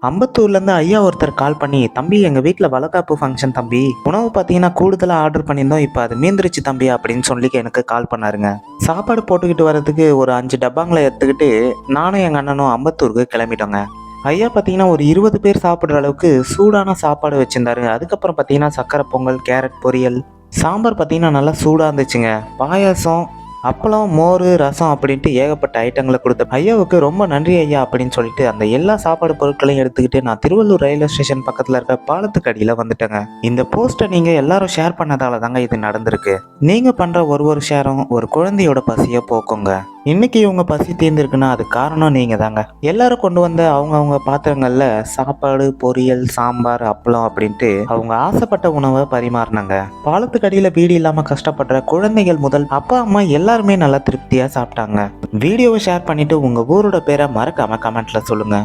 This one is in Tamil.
அம்பத்தூர்லேருந்து ஐயா ஒருத்தர் கால் பண்ணி, தம்பி எங்கள் வீட்டில் வளகாப்பு ஃபங்க்ஷன் தம்பி, உணவு பார்த்தீங்கன்னா கூடுதலாக ஆர்டர் பண்ணியிருந்தோம், இப்போ அது மீந்துருச்சு தம்பி அப்படின்னு சொல்லி எனக்கு கால் பண்ணாருங்க. சாப்பாடு போட்டுக்கிட்டு வர்றதுக்கு ஒரு 5 டப்பாங்களை எடுத்துக்கிட்டு நானும் எங்கள் அண்ணனும் அம்பத்தூருக்கு கிளம்பிட்டோங்க. ஐயா பார்த்தீங்கன்னா ஒரு 20 பேர் சாப்பிட்ற அளவுக்கு சூடான சாப்பாடு வச்சுருந்தாரு. அதுக்கப்புறம் பார்த்தீங்கன்னா சக்கரை பொங்கல், கேரட் பொரியல், சாம்பார் பார்த்தீங்கன்னா நல்லா சூடாக இருந்துச்சுங்க. பாயாசம், அப்பளம், மோர், ரசம் அப்படின்ட்டு ஏகப்பட்ட ஐட்டங்களை கொடுத்த ஐயாவுக்கு ரொம்ப நன்றி ஐயா அப்படின்னு சொல்லிட்டு அந்த எல்லா சாப்பாடு பொருட்களையும் எடுத்துக்கிட்டு நான் திருவள்ளூர் ரயில்வே ஸ்டேஷன் பக்கத்தில் இருக்க பாலத்துக்கு அடியில் வந்துட்டேங்க. இந்த போஸ்ட்டை நீங்கள் எல்லாரும் ஷேர் பண்ணதால தாங்க இது நடந்திருக்கு. நீங்கள் பண்ணுற ஒரு ஷேரும் ஒரு குழந்தையோட பசியை போக்குங்க. இன்னைக்கு இவங்க பசி தீர்ந்துருக்குன்னா அது காரணம் நீங்கள் தாங்க. எல்லாரும் கொண்டு வந்த அவங்க பாத்திரங்களில் சாப்பாடு, பொரியல், சாம்பார், அப்பளம் அப்படின்ட்டு அவங்க ஆசைப்பட்ட உணவை பரிமாறினாங்க. பாலத்துக்கு அடியில் வீடு இல்லாமல் கஷ்டப்படுற குழந்தைகள் முதல் அப்பா அம்மா எல்லாருமே நல்லா திருப்தியாக சாப்பிட்டாங்க. வீடியோவை ஷேர் பண்ணிட்டு உங்கள் ஊரோட பேரை மறக்காம கமெண்ட்ல சொல்லுங்க.